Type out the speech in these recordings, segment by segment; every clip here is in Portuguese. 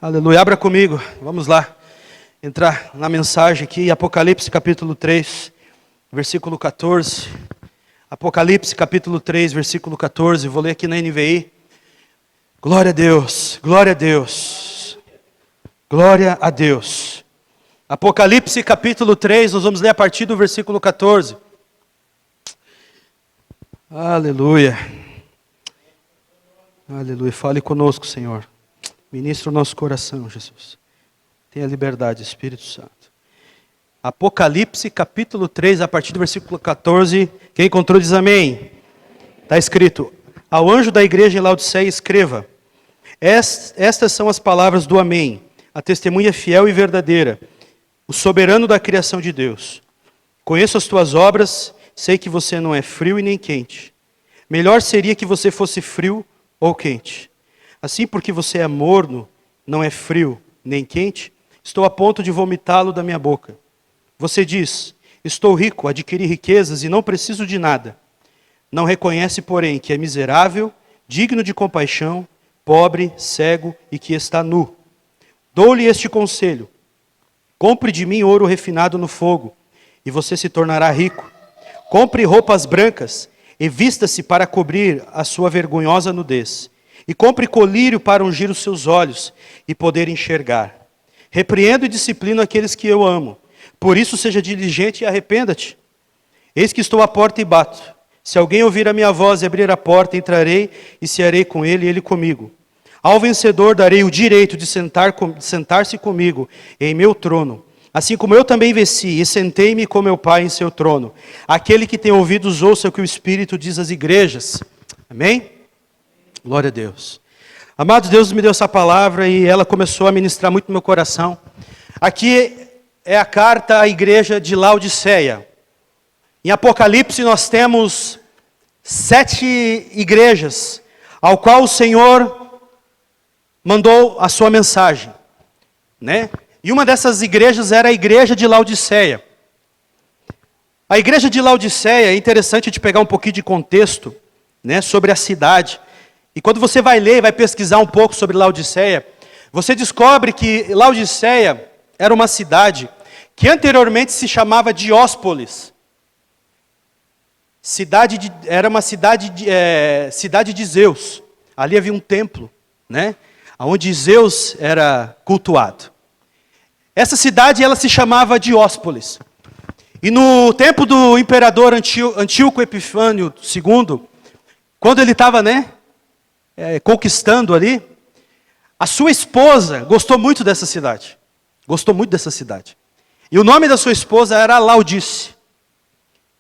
Aleluia, abra comigo, vamos lá, entrar na mensagem aqui, Apocalipse capítulo 3, versículo 14, Apocalipse capítulo 3, versículo 14, vou ler aqui na NVI, glória a Deus, glória a Deus, glória a Deus, Apocalipse capítulo 3, nós vamos ler a partir do versículo 14, aleluia, aleluia, fale conosco, Senhor. Ministra o nosso coração, Jesus. Tenha liberdade, Espírito Santo. Apocalipse, capítulo 3, a partir do versículo 14. Quem encontrou diz amém. Está escrito: ao anjo da igreja em Laodiceia escreva: estas são as palavras do amém, a testemunha fiel e verdadeira, o soberano da criação de Deus. Conheço as tuas obras, sei que você não é frio e nem quente. Melhor seria que você fosse frio ou quente. Assim, porque você é morno, não é frio nem quente, estou a ponto de vomitá-lo da minha boca. Você diz: estou rico, adquiri riquezas e não preciso de nada. Não reconhece, porém, que é miserável, digno de compaixão, pobre, cego e que está nu. Dou-lhe este conselho: compre de mim ouro refinado no fogo, e você se tornará rico. Compre roupas brancas e vista-se para cobrir a sua vergonhosa nudez. E compre colírio para ungir os seus olhos e poder enxergar. Repreendo e disciplino aqueles que eu amo. Por isso seja diligente e arrependa-te. Eis que estou à porta e bato. Se alguém ouvir a minha voz e abrir a porta, entrarei e cearei com ele e ele comigo. Ao vencedor darei o direito de sentar-se comigo em meu trono. Assim como eu também venci e sentei-me com meu Pai em seu trono. Aquele que tem ouvidos ouça o que o Espírito diz às igrejas. Amém? Glória a Deus. Amado Deus me deu essa palavra e ela começou a ministrar muito no meu coração. Aqui é a carta à igreja de Laodiceia. Em Apocalipse nós temos 7 igrejas, ao qual o Senhor mandou a sua mensagem, né? E uma dessas igrejas era a igreja de Laodiceia. A igreja de Laodiceia, é interessante de pegar um pouquinho de contexto, né, sobre a cidade. E quando você vai ler, vai pesquisar um pouco sobre Laodiceia, você descobre que Laodiceia era uma cidade que anteriormente se chamava Dióspolis. Era uma cidade de Zeus. Ali havia um templo, né, onde Zeus era cultuado. Essa cidade ela se chamava Dióspolis. E no tempo do imperador Antíoco Epifânio II, quando ele estava, conquistando ali, a sua esposa gostou muito dessa cidade. Gostou muito dessa cidade. E o nome da sua esposa era Laodice.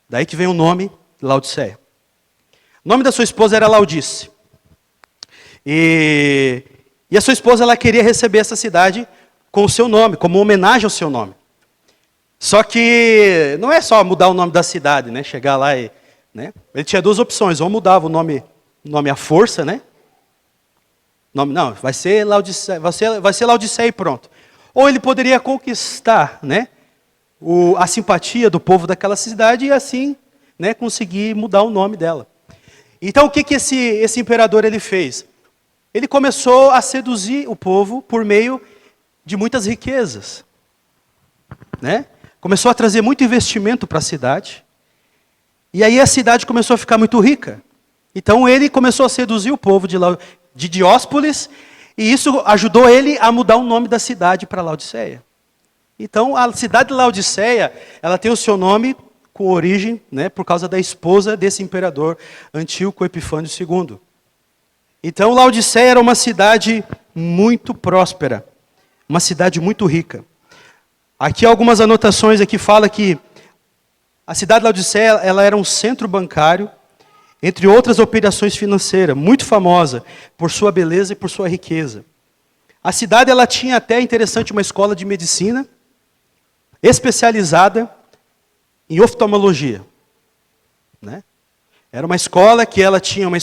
Daí que vem o nome Laodiceia. O nome da sua esposa era Laodice. E a sua esposa ela queria receber essa cidade com o seu nome, como homenagem ao seu nome. Só que não é só mudar o nome da cidade, né? Chegar lá e... né? Ele tinha 2 opções. Ou mudava o nome à força, né? Não, vai ser Laodiceia e pronto. Ou ele poderia conquistar, né, a simpatia do povo daquela cidade e assim, né, conseguir mudar o nome dela. Então o que esse imperador ele fez? Ele começou a seduzir o povo por meio de muitas riquezas, né? Começou a trazer muito investimento para a cidade. E aí a cidade começou a ficar muito rica. Então ele começou a seduzir o povo de Dióspolis, e isso ajudou ele a mudar o nome da cidade para Laodiceia. Então a cidade de Laodiceia, ela tem o seu nome com origem, né, por causa da esposa desse imperador Antíoco Epifânio II. Então Laodiceia era uma cidade muito próspera, uma cidade muito rica. Aqui algumas anotações aqui fala que a cidade de Laodiceia ela era um centro bancário, entre outras operações financeiras, muito famosa por sua beleza e por sua riqueza. A cidade ela tinha até, interessante, uma escola de medicina especializada em oftalmologia, né? Era uma escola que ela tinha uma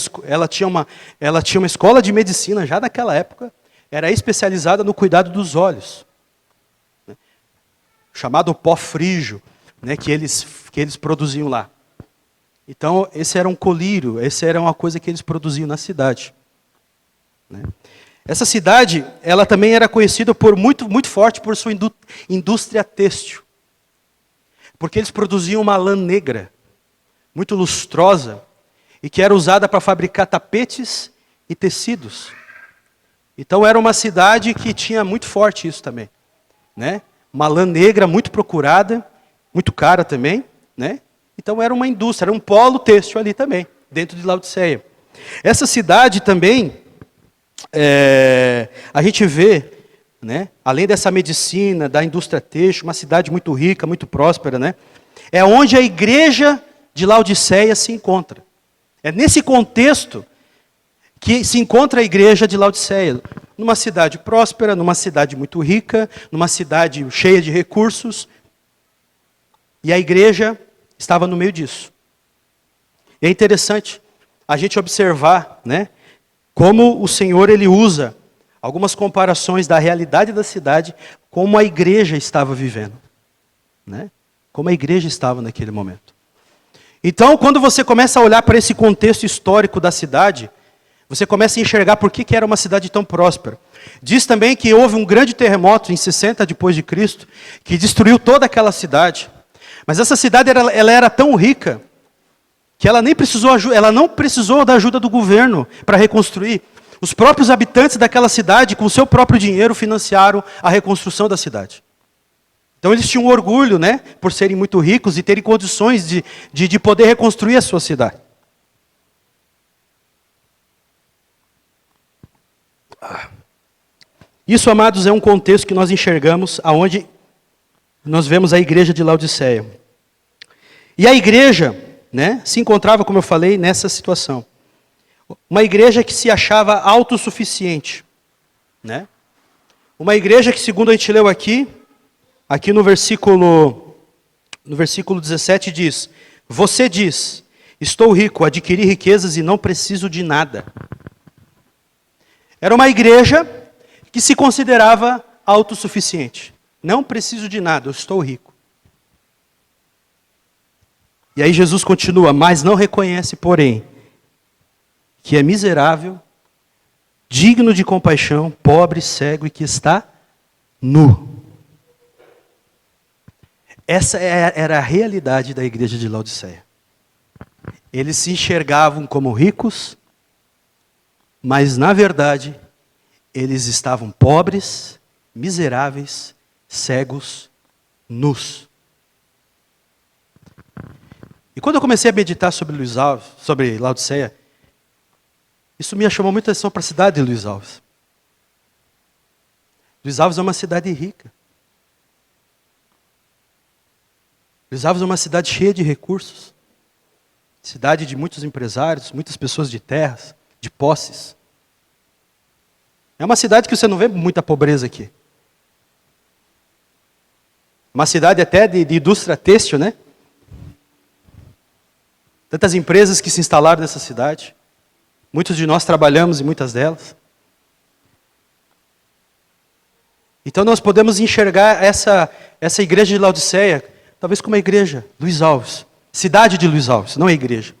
escola de medicina já naquela época, era especializada no cuidado dos olhos, né? Chamado pó frígio, né, que eles produziam lá. Então, esse era um colírio, essa era uma coisa que eles produziam na cidade, né? Essa cidade, ela também era conhecida por muito forte por sua indústria têxtil. Porque eles produziam uma lã negra, muito lustrosa, e que era usada para fabricar tapetes e tecidos. Então era uma cidade que tinha muito forte isso também, né? Uma lã negra muito procurada, muito cara também, né? Então era uma indústria, era um polo têxtil ali também, dentro de Laodiceia. Essa cidade também, a gente vê, né? Além dessa medicina, da indústria têxtil, uma cidade muito rica, muito próspera, né? É onde a igreja de Laodiceia se encontra. É nesse contexto que se encontra a igreja de Laodiceia, numa cidade próspera, numa cidade muito rica, numa cidade cheia de recursos, e a igreja estava no meio disso. E é interessante a gente observar, né, como o Senhor ele usa algumas comparações da realidade da cidade, como a igreja estava vivendo, né? Como a igreja estava naquele momento. Então, quando você começa a olhar para esse contexto histórico da cidade, você começa a enxergar por que era uma cidade tão próspera. Diz também que houve um grande terremoto em 60 depois de Cristo, que destruiu toda aquela cidade. Mas essa cidade ela era tão rica que ela não precisou da ajuda do governo para reconstruir. Os próprios habitantes daquela cidade, com o seu próprio dinheiro, financiaram a reconstrução da cidade. Então eles tinham orgulho, né, por serem muito ricos e terem condições de poder reconstruir a sua cidade. Isso, amados, é um contexto que nós enxergamos, aonde nós vemos a igreja de Laodiceia. E a igreja, né, se encontrava, como eu falei, nessa situação. Uma igreja que se achava autossuficiente, né? Uma igreja que, segundo a gente leu aqui no versículo 17 diz: você diz, estou rico, adquiri riquezas e não preciso de nada. Era uma igreja que se considerava autossuficiente. Não preciso de nada, eu estou rico. E aí Jesus continua, mas não reconhece, porém, que é miserável, digno de compaixão, pobre, cego e que está nu. Essa era a realidade da igreja de Laodiceia. Eles se enxergavam como ricos, mas na verdade, eles estavam pobres, miseráveis, cegos, nus. E quando eu comecei a meditar sobre sobre Laodiceia, isso me chamou muita atenção para a cidade de Luiz Alves. Luiz Alves é uma cidade rica. Luiz Alves é uma cidade cheia de recursos. Cidade de muitos empresários, muitas pessoas de terras, de posses. É uma cidade que você não vê muita pobreza aqui. Uma cidade até de indústria têxtil, né? Tantas empresas que se instalaram nessa cidade. Muitos de nós trabalhamos em muitas delas. Então nós podemos enxergar essa igreja de Laodiceia, talvez como a igreja Luiz Alves. Cidade de Luiz Alves, não a igreja.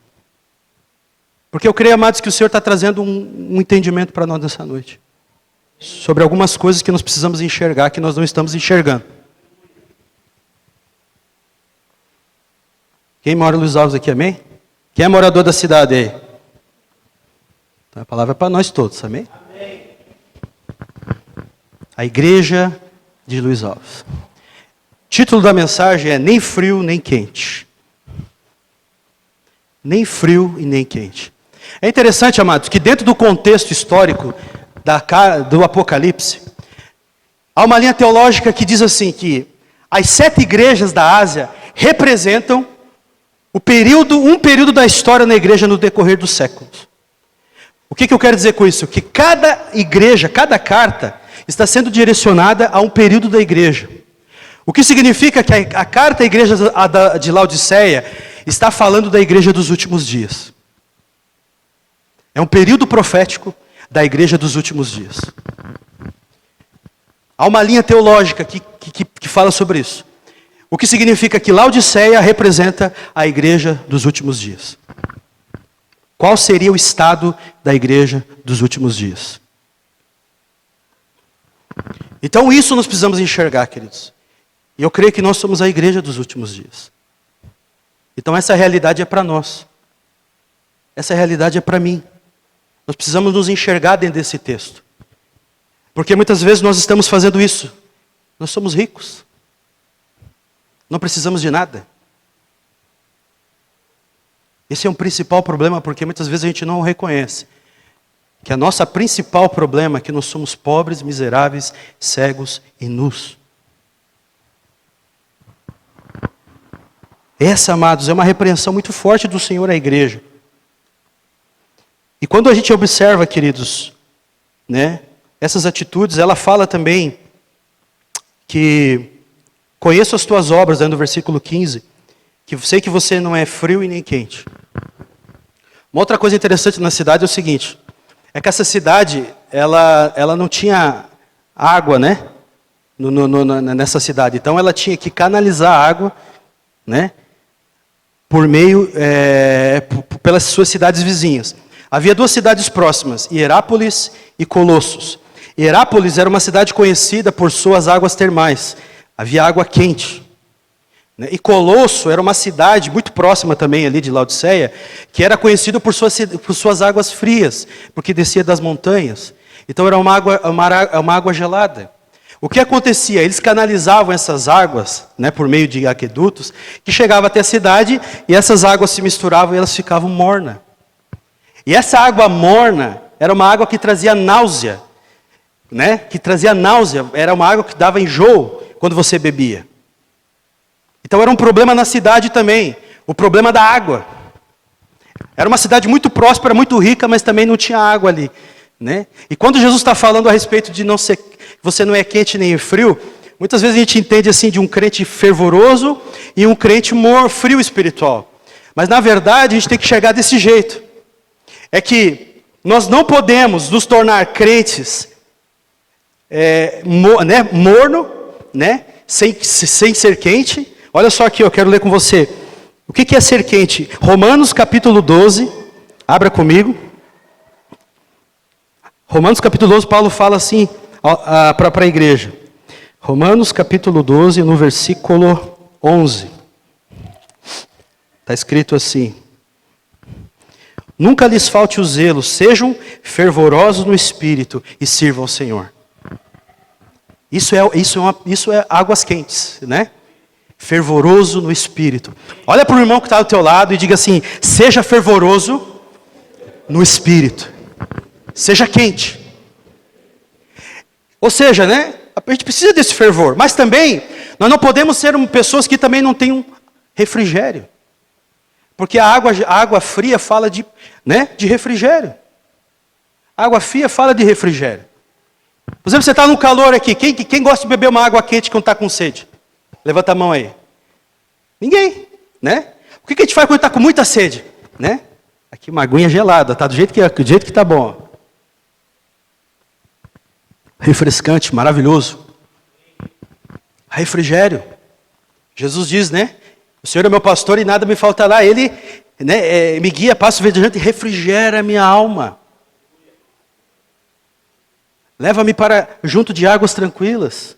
Porque eu creio, amados, que o Senhor está trazendo um entendimento para nós nessa noite. Sobre algumas coisas que nós precisamos enxergar, que nós não estamos enxergando. Quem mora em Luiz Alves aqui, amém? Quem é morador da cidade aí? Então a palavra é para nós todos, amém? Amém. A igreja de Luiz Alves. O título da mensagem é Nem Frio Nem Quente. Nem frio e nem quente. É interessante, amados, que dentro do contexto histórico do Apocalipse, há uma linha teológica que diz assim, que as 7 igrejas da Ásia representam um período da história na igreja no decorrer dos séculos. O que eu quero dizer com isso? Que cada igreja, cada carta, está sendo direcionada a um período da igreja. O que significa que a carta à igreja de Laodiceia está falando da igreja dos últimos dias. É um período profético da igreja dos últimos dias. Há uma linha teológica que fala sobre isso. O que significa que Laodiceia representa a igreja dos últimos dias. Qual seria o estado da igreja dos últimos dias? Então isso nós precisamos enxergar, queridos. E eu creio que nós somos a igreja dos últimos dias. Então essa realidade é para nós. Essa realidade é para mim. Nós precisamos nos enxergar dentro desse texto. Porque muitas vezes nós estamos fazendo isso. Nós somos ricos. Não precisamos de nada. Esse é um principal problema, porque muitas vezes a gente não o reconhece. Que a nossa principal problema é que nós somos pobres, miseráveis, cegos e nus. Essa, amados, é uma repreensão muito forte do Senhor à igreja. E quando a gente observa, queridos, né, essas atitudes, ela fala também que conheço as tuas obras, no versículo 15, que sei que você não é frio e nem quente. Uma outra coisa interessante na cidade é o seguinte, é que essa cidade, ela não tinha água, né, nessa cidade. Então ela tinha que canalizar a água, né, por meio, pelas suas cidades vizinhas. Havia duas cidades próximas, Hierápolis e Colossos. Hierápolis era uma cidade conhecida por suas águas termais. Havia água quente. E Colosso era uma cidade muito próxima também ali de Laodiceia, que era conhecida por suas águas frias, porque descia das montanhas. Então era uma água gelada. O que acontecia? Eles canalizavam essas águas, né, por meio de aquedutos, que chegavam até a cidade, e essas águas se misturavam e elas ficavam mornas. E essa água morna era uma água que trazia náusea, né? Que trazia náusea, era uma água que dava enjoo quando você bebia. Então era um problema na cidade também, o problema da água. Era uma cidade muito próspera, muito rica, mas também não tinha água ali, né? E quando Jesus está falando a respeito de você não é quente nem frio, muitas vezes a gente entende assim de um crente fervoroso e um crente frio espiritual. Mas na verdade a gente tem que chegar desse jeito. É que nós não podemos nos tornar crentes morno, né? Sem ser quente. Olha só aqui, eu quero ler com você. O que é ser quente? Romanos capítulo 12, abra comigo. Romanos capítulo 12, Paulo fala assim para a igreja. Romanos capítulo 12, no versículo 11. Está escrito assim. Nunca lhes falte o zelo, sejam fervorosos no espírito e sirvam ao Senhor. Isso é águas quentes, né? Fervoroso no espírito. Olha para o irmão que está do teu lado e diga assim, seja fervoroso no espírito. Seja quente. Ou seja, né? A gente precisa desse fervor, mas também, nós não podemos ser pessoas que também não tenham refrigério. Porque a água fria fala de refrigério. A água fria fala de refrigério. Por exemplo, você está no calor aqui. Quem gosta de beber uma água quente quando está com sede? Levanta a mão aí. Ninguém, né? O que a gente faz quando está com muita sede? Né? Aqui uma aguinha gelada, tá do jeito que está bom. Refrescante, maravilhoso. Refrigério. Jesus diz, né? O Senhor é meu pastor e nada me faltará. Ele, né, me guia, passo verdejante e refrigera a minha alma. Leva-me para junto de águas tranquilas.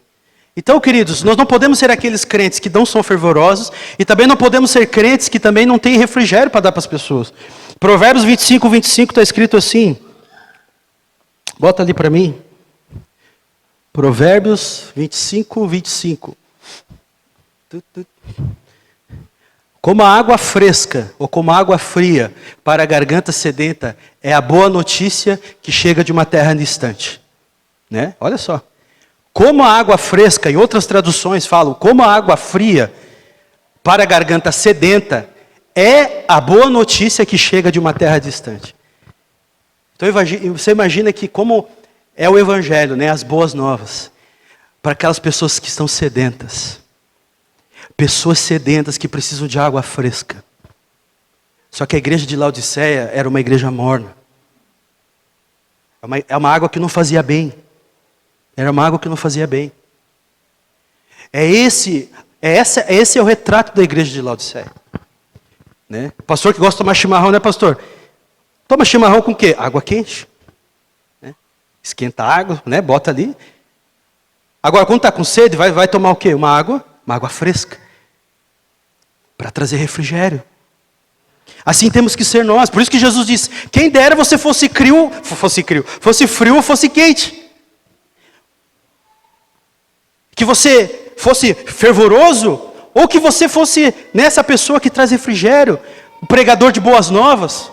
Então, queridos, nós não podemos ser aqueles crentes que não são fervorosos e também não podemos ser crentes que também não têm refrigério para dar para as pessoas. Provérbios 25, 25 está escrito assim. Bota ali para mim. Provérbios 25, 25. Como a água fresca ou como a água fria para a garganta sedenta é a boa notícia que chega de uma terra distante. Né? Olha só. Como a água fresca, em outras traduções falam, como a água fria para a garganta sedenta é a boa notícia que chega de uma terra distante. Então você imagina que como é o evangelho, né? As boas novas, para aquelas pessoas que estão sedentas. Pessoas sedentas que precisam de água fresca. Só que a igreja de Laodiceia era uma igreja morna. É uma água que não fazia bem. Era uma água que não fazia bem. Esse é o retrato da igreja de Laodiceia. Né? Pastor que gosta de tomar chimarrão, né, pastor? Toma chimarrão com o quê? Água quente. Né? Esquenta a água, né? Bota ali. Agora, quando está com sede, vai tomar o quê? Uma água fresca. Para trazer refrigério. Assim temos que ser nós. Por isso que Jesus disse, quem dera você fosse frio ou fosse quente. Que você fosse fervoroso, ou que você fosse nessa pessoa que traz refrigério, o pregador de boas novas.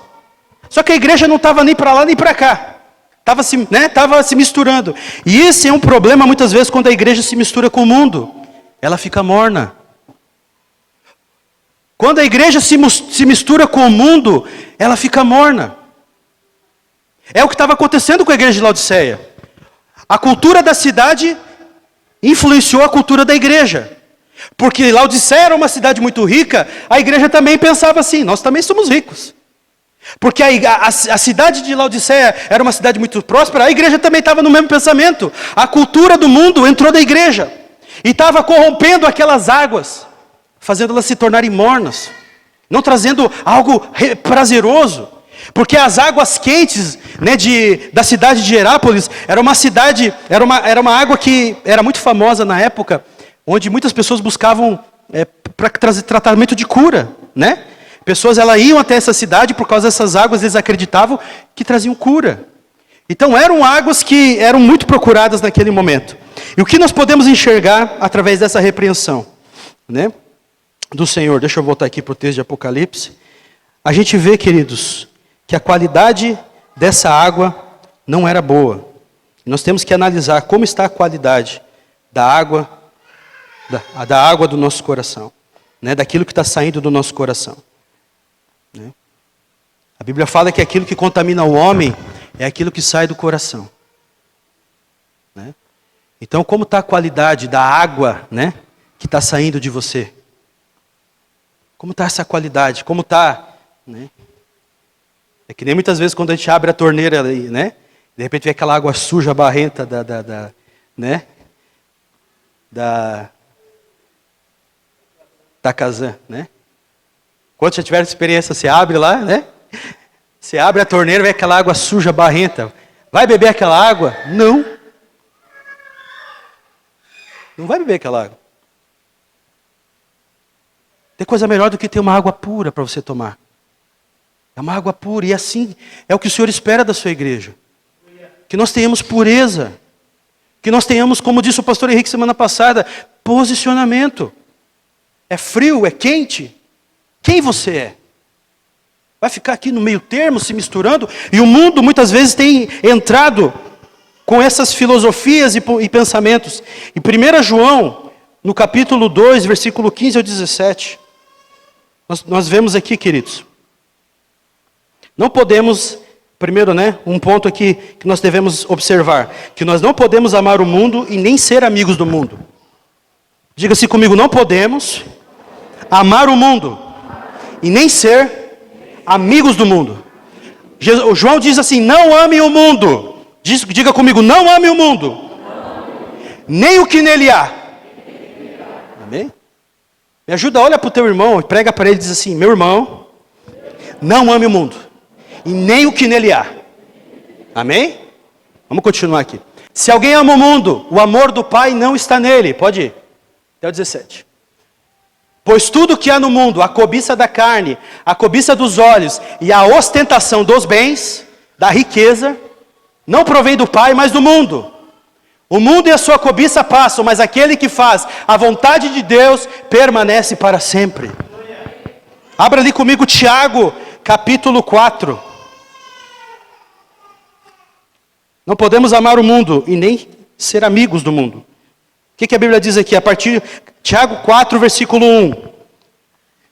Só que a igreja não estava nem para lá nem para cá. Estava se misturando. E esse é um problema muitas vezes quando a igreja se mistura com o mundo. Ela fica morna. Quando a igreja se mistura com o mundo, ela fica morna. É o que estava acontecendo com a igreja de Laodiceia. A cultura da cidade influenciou a cultura da igreja. Porque Laodiceia era uma cidade muito rica, a igreja também pensava assim, nós também somos ricos. Porque a cidade de Laodiceia era uma cidade muito próspera, a igreja também estava no mesmo pensamento. A cultura do mundo entrou da igreja. E estava corrompendo aquelas águas, fazendo-elas se tornarem mornas. Não trazendo algo prazeroso. Porque as águas quentes, da cidade de Herápolis, era uma água que era muito famosa na época, onde muitas pessoas buscavam para trazer tratamento de cura, Pessoas iam até essa cidade por causa dessas águas, eles acreditavam que traziam cura. Então eram águas que eram muito procuradas naquele momento. E o que nós podemos enxergar através dessa repreensão, do Senhor? Deixa eu voltar aqui para o texto de Apocalipse. A gente vê, queridos, que a qualidade dessa água não era boa. Nós temos que analisar como está a qualidade da água do nosso coração, daquilo que está saindo do nosso coração. A Bíblia fala que aquilo que contamina o homem é aquilo que sai do coração. Então, como está a qualidade da água, que está saindo de você? Como está essa qualidade? Como está? É que nem muitas vezes quando a gente abre a torneira, de repente vem aquela água suja, barrenta da Kazan, Quando já tiver experiência, você abre lá, Você abre a torneira, vem aquela água suja, barrenta. Vai beber aquela água? Não. Não vai beber aquela água. Tem coisa melhor do que ter uma água pura para você tomar. É uma água pura. E assim é o que o Senhor espera da sua igreja. Que nós tenhamos pureza. Que nós tenhamos, como disse o pastor Henrique semana passada, posicionamento. É frio, é quente. Quem você é? Vai ficar aqui no meio termo, se misturando? E o mundo muitas vezes tem entrado com essas filosofias e pensamentos. Em 1 João, no capítulo 2, versículo 15 ao 17, nós vemos aqui, queridos, não podemos, primeiro, um ponto aqui que nós devemos observar, que nós não podemos amar o mundo e nem ser amigos do mundo. Diga-se comigo, não podemos amar o mundo e nem ser amigos do mundo. João diz assim, não ame o mundo. Diga comigo, não ame o mundo. Nem o que nele há. Amém? Me ajuda, olha para o teu irmão, prega para ele e diz assim, meu irmão, não ame o mundo. E nem o que nele há. Amém? Vamos continuar aqui. Se alguém ama o mundo, o amor do Pai não está nele. Pode ir. Até o 17. Pois tudo que há no mundo, a cobiça da carne, a cobiça dos olhos e a ostentação dos bens, da riqueza, não provém do Pai, mas do mundo. O mundo e a sua cobiça passam, mas aquele que faz a vontade de Deus permanece para sempre. Abra ali comigo Tiago, capítulo 4. Não podemos amar o mundo e nem ser amigos do mundo. O que a Bíblia diz aqui? A partir Tiago 4, versículo 1.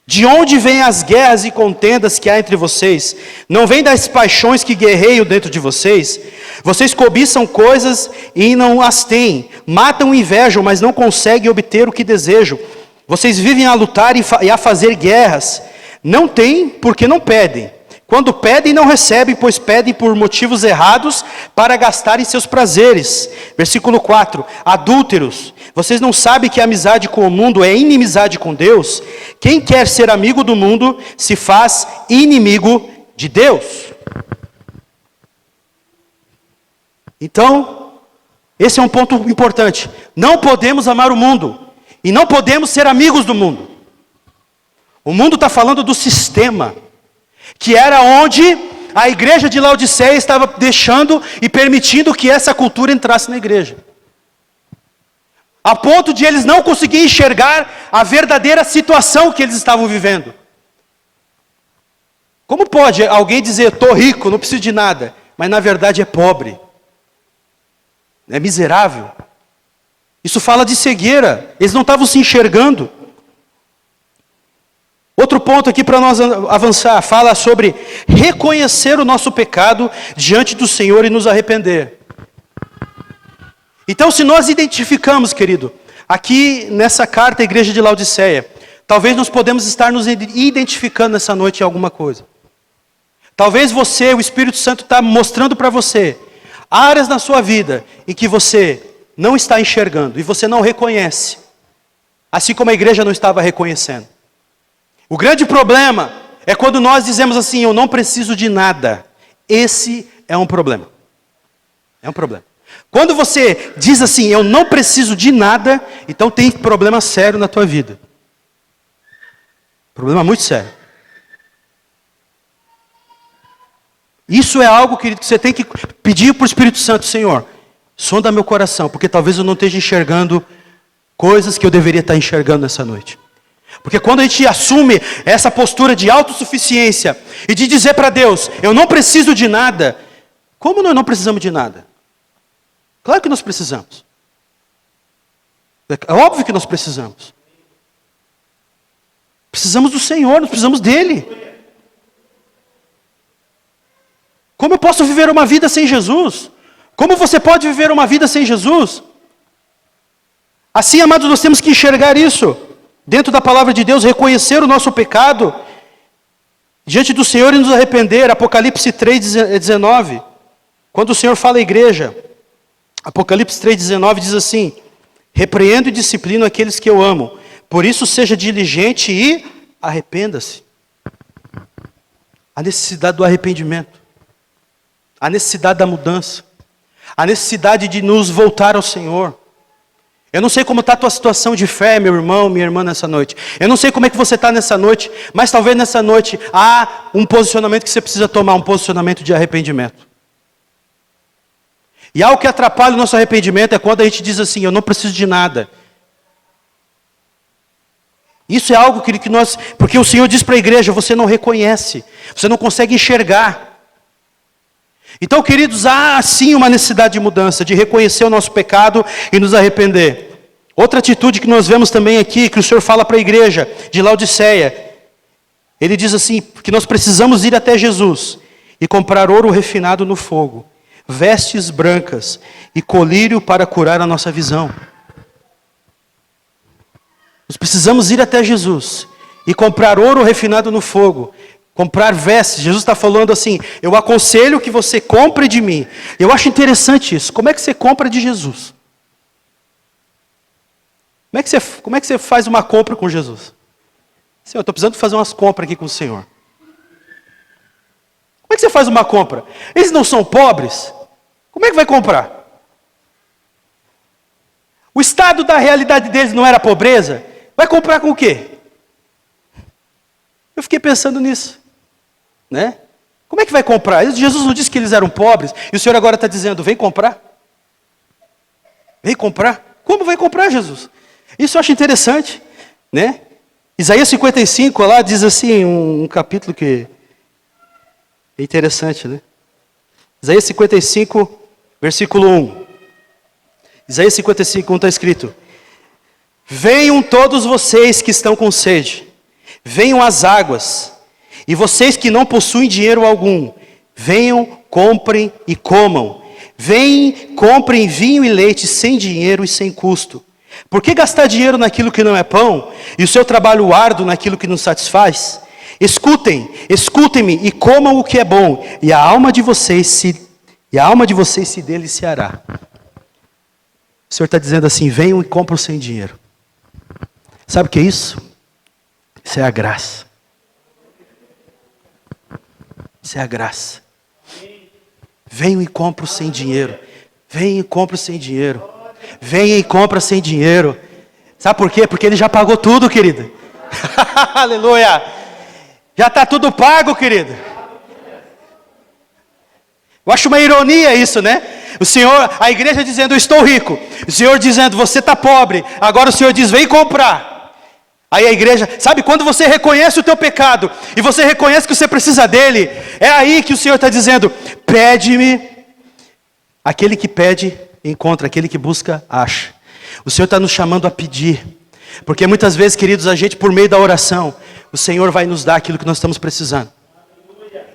De onde vêm as guerras e contendas que há entre vocês? Não vêm das paixões que guerreiam dentro de vocês? Vocês cobiçam coisas e não as têm. Matam e invejam, mas não conseguem obter o que desejam. Vocês vivem a lutar e a fazer guerras. Não têm porque não pedem. Quando pedem, não recebem, pois pedem por motivos errados para gastarem seus prazeres. Versículo 4. Adúlteros, vocês não sabem que a amizade com o mundo é inimizade com Deus? Quem quer ser amigo do mundo se faz inimigo de Deus. Então, Esse é um ponto importante. Não podemos amar o mundo. E não podemos ser amigos do mundo. O mundo está falando do sistema. Que era onde a igreja de Laodiceia estava deixando e permitindo que essa cultura entrasse na igreja. A ponto de eles não conseguirem enxergar a verdadeira situação que eles estavam vivendo. Como pode alguém dizer, estou rico, não preciso de nada, mas na verdade é pobre? É miserável. Isso fala de cegueira. Eles não estavam se enxergando. Outro ponto aqui para nós avançar, fala sobre reconhecer o nosso pecado diante do Senhor e nos arrepender. Então, se nós identificamos, querido, aqui nessa carta à igreja de Laodiceia, talvez nós podemos estar nos identificando nessa noite em alguma coisa. Talvez você, o Espírito Santo está mostrando para você áreas na sua vida em que você não está enxergando e você não reconhece, assim como a igreja não estava reconhecendo. O grande problema é quando nós dizemos assim, eu não preciso de nada. Esse é um problema. É um problema. Quando você diz assim, eu não preciso de nada, então tem problema sério na tua vida. Problema muito sério. Isso é algo, querido, que você tem que pedir para o Espírito Santo, Senhor, sonda meu coração, porque talvez eu não esteja enxergando coisas que eu deveria estar enxergando nessa noite. Porque quando a gente assume essa postura de autossuficiência e de dizer para Deus, eu não preciso de nada, como nós não precisamos de nada? Claro que nós precisamos. É óbvio que nós precisamos. Precisamos do Senhor, nós precisamos dEle. Como eu posso viver uma vida sem Jesus? Como você pode viver uma vida sem Jesus? Assim, amados, nós temos que enxergar isso. Dentro da palavra de Deus, reconhecer o nosso pecado diante do Senhor e nos arrepender. Apocalipse 3,19. Quando o Senhor fala à igreja, Apocalipse 3,19 diz assim, repreendo e disciplino aqueles que eu amo. Por isso seja diligente e arrependa-se. A necessidade do arrependimento. A necessidade da mudança. A necessidade de nos voltar ao Senhor. Eu não sei como está a tua situação de fé, meu irmão, minha irmã, nessa noite. Eu não sei como é que você está nessa noite, mas talvez nessa noite há um posicionamento que você precisa tomar, um posicionamento de arrependimento. E algo que atrapalha o nosso arrependimento é quando a gente diz assim, eu não preciso de nada. Isso é algo que nós, porque o Senhor diz para a igreja, você não reconhece, você não consegue enxergar. Então, queridos, há sim uma necessidade de mudança, de reconhecer o nosso pecado e nos arrepender. Outra atitude que nós vemos também aqui, que o Senhor fala para a igreja de Laodiceia, ele diz assim, que nós precisamos ir até Jesus e comprar ouro refinado no fogo, vestes brancas e colírio para curar a nossa visão. Nós precisamos ir até Jesus e comprar ouro refinado no fogo, comprar vestes. Jesus está falando assim, eu aconselho que você compre de mim. Eu acho interessante isso. Como é que você compra de Jesus? Como é que você faz uma compra com Jesus? Senhor, eu estou precisando fazer umas compras aqui com o Senhor. Como é que você faz uma compra? Eles não são pobres? Como é que vai comprar? O estado da realidade deles não era pobreza? Vai comprar com o quê? Eu fiquei pensando nisso. Né? Como é que vai comprar? Jesus não disse que eles eram pobres, e o Senhor agora está dizendo, vem comprar. Vem comprar. Como vai comprar, Jesus? Isso eu acho interessante. Né? Isaías 55, lá diz assim, um capítulo que é interessante. Né? Isaías 55, versículo 1. Isaías 55, 1 está escrito, venham todos vocês que estão com sede, venham às águas, e vocês que não possuem dinheiro algum, venham, comprem e comam. Venham, comprem vinho e leite sem dinheiro e sem custo. Por que gastar dinheiro naquilo que não é pão, e o seu trabalho árduo naquilo que não satisfaz? Escutem-me e comam o que é bom, e a alma de vocês se deliciará. O Senhor está dizendo assim, venham e compram sem dinheiro. Sabe o que é isso? Isso é a graça. Isso é a graça. Venham e compram sem dinheiro. Vem e compra sem dinheiro. Vem e compra sem dinheiro. Sabe por quê? Porque Ele já pagou tudo, querido. Aleluia. Já está tudo pago, querido. Eu acho uma ironia isso, né? O Senhor, a igreja dizendo, eu estou rico. O Senhor dizendo, você está pobre. Agora o Senhor diz, vem comprar. Aí a igreja, sabe, quando você reconhece o teu pecado, e você reconhece que você precisa dele, é aí que o Senhor está dizendo, pede-me. Aquele que pede, encontra. Aquele que busca, acha. O Senhor está nos chamando a pedir. Porque muitas vezes, queridos, a gente, por meio da oração, o Senhor vai nos dar aquilo que nós estamos precisando.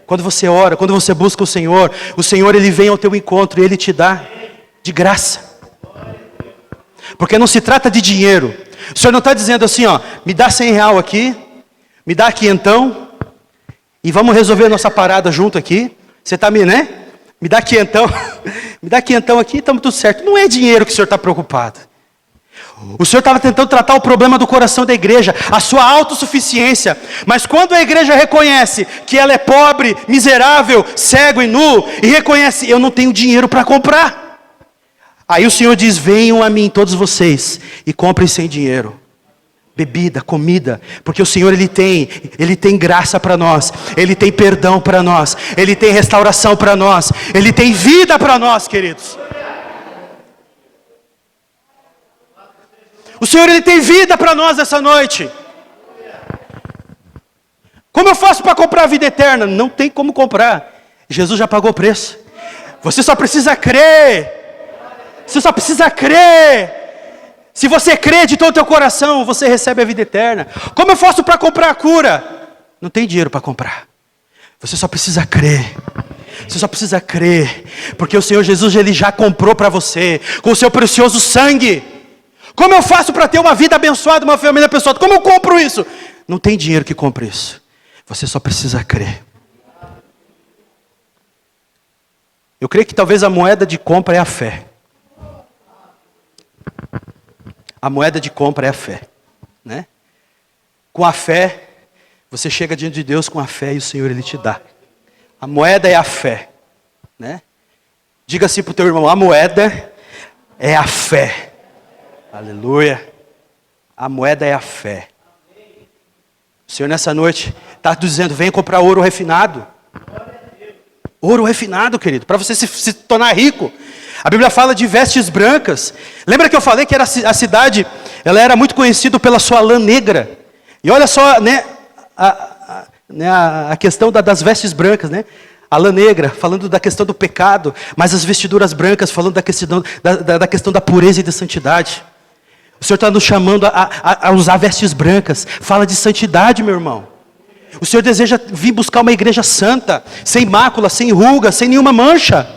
Quando você ora, quando você busca o Senhor, Ele vem ao teu encontro e Ele te dá de graça. Porque não se trata de dinheiro. O Senhor não está dizendo assim, ó, me dá R$100 aqui, me dá quinhentão, e vamos resolver a nossa parada junto aqui. Você está me, né? Me dá quinhentão, me dá quinhentão aqui e estamos tudo certo. Não é dinheiro que o Senhor está preocupado. O Senhor estava tentando tratar o problema do coração da igreja, a sua autossuficiência. Mas quando a igreja reconhece que ela é pobre, miserável, cego e nu, e reconhece, eu não tenho dinheiro para comprar. Aí o Senhor diz, venham a mim todos vocês, e comprem sem dinheiro. Bebida, comida, porque o Senhor Ele tem graça para nós, Ele tem perdão para nós, Ele tem restauração para nós, Ele tem vida para nós, queridos. O Senhor, Ele tem vida para nós essa noite. Como eu faço para comprar a vida eterna? Não tem como comprar. Jesus já pagou o preço. Você só precisa crer. Você só precisa crer. Se você crê de todo o teu coração, você recebe a vida eterna. Como eu faço para comprar a cura? Não tem dinheiro para comprar. Você só precisa crer. Você só precisa crer. Porque o Senhor Jesus, Ele já comprou para você, com o seu precioso sangue. Como eu faço para ter uma vida abençoada, uma família abençoada? Como eu compro isso? Não tem dinheiro que compre isso. Você só precisa crer. Eu creio que talvez a moeda de compra é a fé. A moeda de compra é a fé, né? Com a fé, você chega diante de Deus com a fé e o Senhor Ele te dá. A moeda é a fé, né? Diga assim para o teu irmão, a moeda é a fé. Aleluia. A moeda é a fé. O Senhor nessa noite está dizendo, venha comprar ouro refinado. Ouro refinado, querido, para você se tornar rico. A Bíblia fala de vestes brancas. Lembra que eu falei que era a cidade, ela era muito conhecida pela sua lã negra. E olha só, né, a questão das vestes brancas, né? A lã negra, falando da questão do pecado, mas as vestiduras brancas, falando da questão da pureza e da santidade. O Senhor está nos chamando a usar vestes brancas. Fala de santidade, meu irmão. O Senhor deseja vir buscar uma igreja santa, sem mácula, sem ruga, sem nenhuma mancha.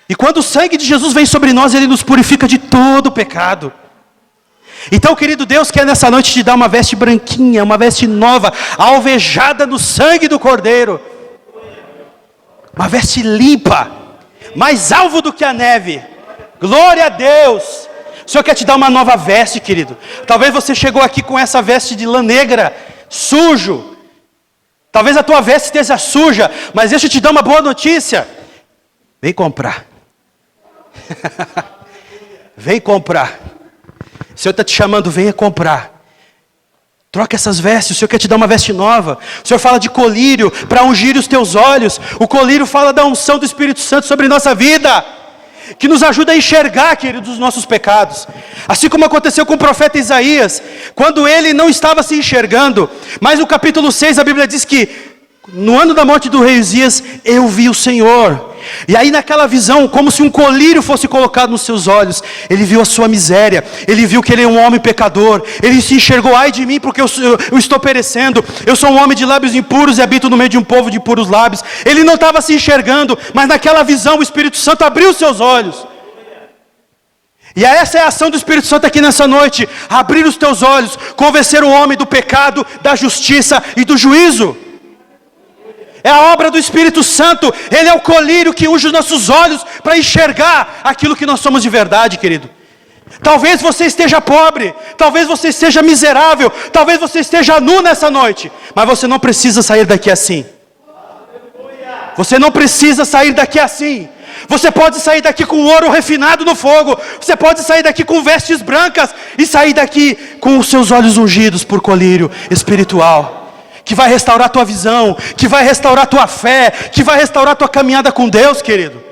E quando o sangue de Jesus vem sobre nós, Ele nos purifica de todo o pecado. Então, querido, Deus quer nessa noite te dar uma veste branquinha, uma veste nova, alvejada no sangue do Cordeiro. Uma veste limpa, mais alvo do que a neve. Glória a Deus. O Senhor quer te dar uma nova veste, querido. Talvez você chegou aqui com essa veste de lã negra, sujo. Talvez a tua veste esteja suja, mas deixa eu te dar uma boa notícia. Vem comprar. Vem comprar. O Senhor está te chamando, venha comprar. Troca essas vestes, o Senhor quer te dar uma veste nova. O Senhor fala de colírio para ungir os teus olhos. O colírio fala da unção do Espírito Santo sobre nossa vida, que nos ajuda a enxergar, queridos, os nossos pecados. Assim como aconteceu com o profeta Isaías, quando ele não estava se enxergando. Mas no capítulo 6 a Bíblia diz que no ano da morte do rei Uzias, eu vi o Senhor. E aí naquela visão, como se um colírio fosse colocado nos seus olhos, ele viu a sua miséria, ele viu que ele é um homem pecador, ele se enxergou, ai de mim, porque eu estou perecendo, eu sou um homem de lábios impuros e habito no meio de um povo de puros lábios. Ele não estava se enxergando, mas naquela visão o Espírito Santo abriu os seus olhos. E essa é a ação do Espírito Santo aqui nessa noite, abrir os teus olhos, convencer o homem do pecado, da justiça e do juízo. É a obra do Espírito Santo. Ele é o colírio que unge os nossos olhos para enxergar aquilo que nós somos de verdade, querido. Talvez você esteja pobre, talvez você esteja miserável, talvez você esteja nu nessa noite, mas você não precisa sair daqui assim. Você não precisa sair daqui assim, Você pode sair daqui com ouro refinado no fogo. Você pode sair daqui com vestes brancas e sair daqui com os seus olhos ungidos por colírio espiritual, que vai restaurar a tua visão, que vai restaurar a tua fé, que vai restaurar a tua caminhada com Deus, querido.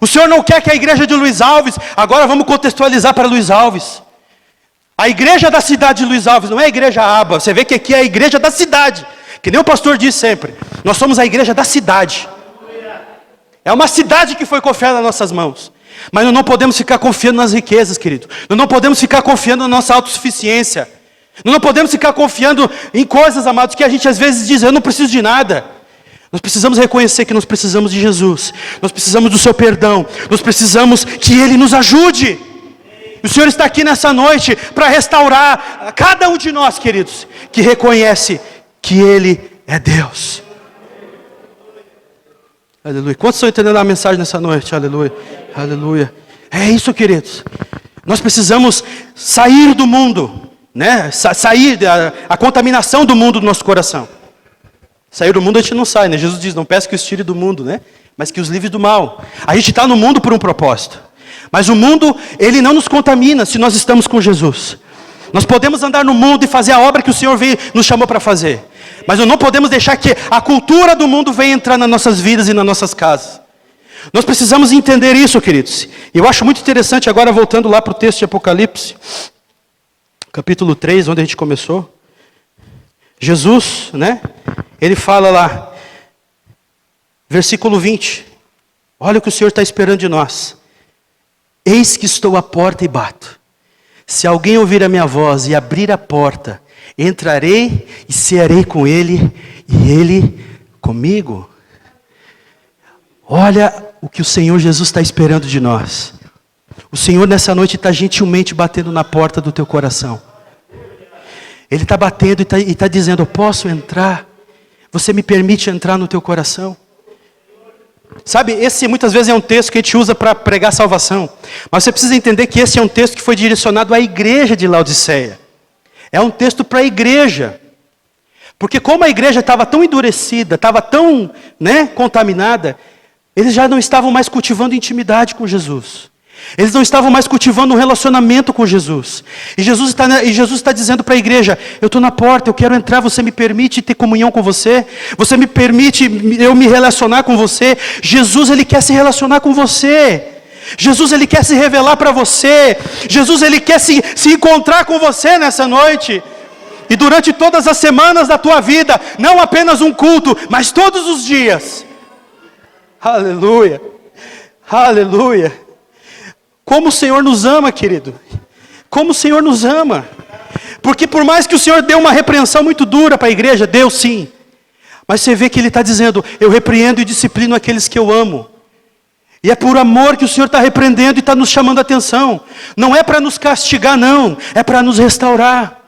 O Senhor não quer que a igreja de Luiz Alves, agora vamos contextualizar para Luiz Alves. A igreja da cidade de Luiz Alves não é a igreja aba. Você vê que aqui é a igreja da cidade. Que nem o pastor diz sempre. Nós somos a igreja da cidade. É uma cidade que foi confiada nas nossas mãos. Mas nós não podemos ficar confiando nas riquezas, querido. Nós não podemos ficar confiando na nossa autossuficiência. Nós não podemos ficar confiando em coisas, amados, que a gente às vezes diz, eu não preciso de nada. Nós precisamos reconhecer que nós precisamos de Jesus. Nós precisamos do seu perdão. Nós precisamos que Ele nos ajude. O Senhor está aqui nessa noite para restaurar cada um de nós, queridos, que reconhece que Ele é Deus. Aleluia. Quantos estão entendendo a mensagem nessa noite? Aleluia. Aleluia. É isso, queridos. Nós precisamos sair do mundo, né? Sair da contaminação do mundo do nosso coração. Sair do mundo a gente não sai, né? Jesus diz, não peça que os tire do mundo, né? Mas que os livre do mal. A gente está no mundo por um propósito. Mas o mundo, ele não nos contamina se nós estamos com Jesus. Nós podemos andar no mundo e fazer a obra que o Senhor nos chamou para fazer. Mas nós não podemos deixar que a cultura do mundo venha entrar nas nossas vidas e nas nossas casas. Nós precisamos entender isso, queridos. E eu acho muito interessante, agora voltando lá para o texto de Apocalipse, capítulo 3, onde a gente começou. Jesus, né? Ele fala lá, versículo 20. Olha o que o Senhor está esperando de nós. Eis que estou à porta e bato. Se alguém ouvir a minha voz e abrir a porta, entrarei e cearei com ele e ele comigo. Olha o que o Senhor Jesus está esperando de nós. O Senhor nessa noite está gentilmente batendo na porta do teu coração. Ele está batendo e está dizendo, eu posso entrar? Você me permite entrar no teu coração? Sabe, esse muitas vezes é um texto que a gente usa para pregar salvação. Mas você precisa entender que esse é um texto que foi direcionado à igreja de Laodiceia. É um texto para a igreja. Porque como a igreja estava tão endurecida, estava tão, contaminada, eles já não estavam mais cultivando intimidade com Jesus. Eles não estavam mais cultivando um relacionamento com Jesus. E Jesus está dizendo para a igreja, eu estou na porta, eu quero entrar, você me permite ter comunhão com você? Você me permite eu me relacionar com você? Jesus, Ele quer se relacionar com você. Jesus, Ele quer se revelar para você. Jesus, Ele quer se encontrar com você nessa noite. E durante todas as semanas da tua vida, não apenas um culto, mas todos os dias. Aleluia. Aleluia. Como o Senhor nos ama, querido. Como o Senhor nos ama. Porque por mais que o Senhor dê uma repreensão muito dura para a igreja, deu sim. Mas você vê que Ele está dizendo, eu repreendo e disciplino aqueles que eu amo. E é por amor que o Senhor está repreendendo e está nos chamando a atenção. Não é para nos castigar, não. É para nos restaurar.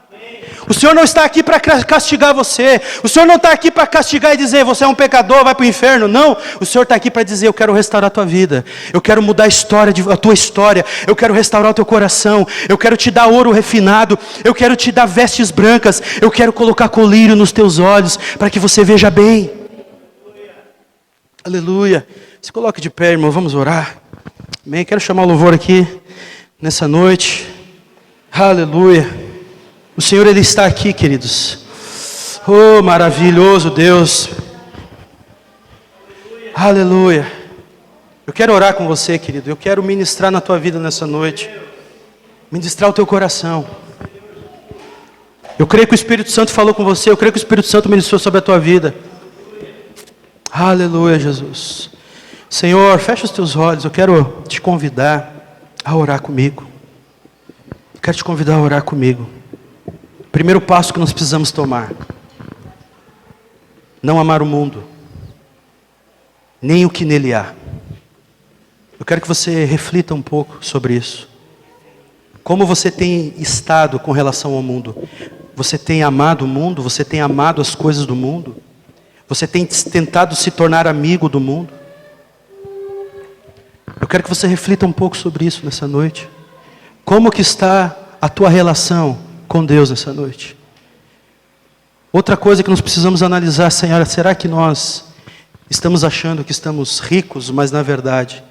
O Senhor não está aqui para castigar você. O Senhor não está aqui para castigar e dizer, você é um pecador, vai para o inferno. Não, o Senhor está aqui para dizer, eu quero restaurar a tua vida. Eu quero mudar a tua história. Eu quero restaurar o teu coração. Eu quero te dar ouro refinado. Eu quero te dar vestes brancas. Eu quero colocar colírio nos teus olhos, para que você veja bem. Aleluia. Se coloque de pé, irmão, vamos orar. Amém. Quero chamar o louvor aqui, nessa noite. Aleluia. O Senhor, Ele está aqui, queridos. Oh, maravilhoso Deus. Aleluia. Eu quero orar com você, querido. Eu quero ministrar na tua vida nessa noite. Ministrar o teu coração. Eu creio que o Espírito Santo falou com você. Eu creio que o Espírito Santo ministrou sobre a tua vida. Aleluia, Jesus. Senhor, fecha os teus olhos. Eu quero te convidar a orar comigo. Eu quero te convidar a orar comigo. Primeiro passo que nós precisamos tomar. Não amar o mundo. Nem o que nele há. Eu quero que você reflita um pouco sobre isso. Como você tem estado com relação ao mundo? Você tem amado o mundo? Você tem amado as coisas do mundo? Você tem tentado se tornar amigo do mundo? Eu quero que você reflita um pouco sobre isso nessa noite. Como que está a tua relação com Deus nessa noite? Outra coisa que nós precisamos analisar, Senhora, será que nós estamos achando que estamos ricos, mas na verdade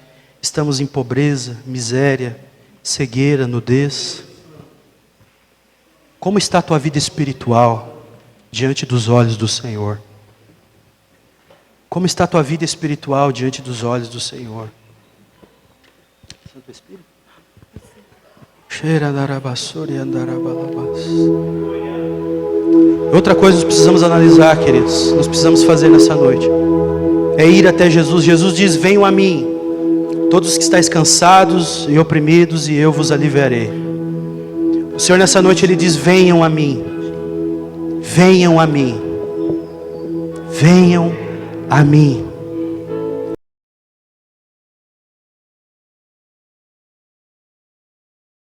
Estamos em pobreza, miséria, cegueira, nudez. Como está a tua vida espiritual diante dos olhos do Senhor? Como está a tua vida espiritual diante dos olhos do Senhor? Santo Espírito? Outra coisa nós precisamos analisar, queridos. Nós precisamos fazer nessa noite. É ir até Jesus. Jesus diz, venham a mim, todos que estáis cansados e oprimidos, e eu vos aliviarei. O Senhor nessa noite Ele diz, venham a mim. Venham a mim. Venham a mim.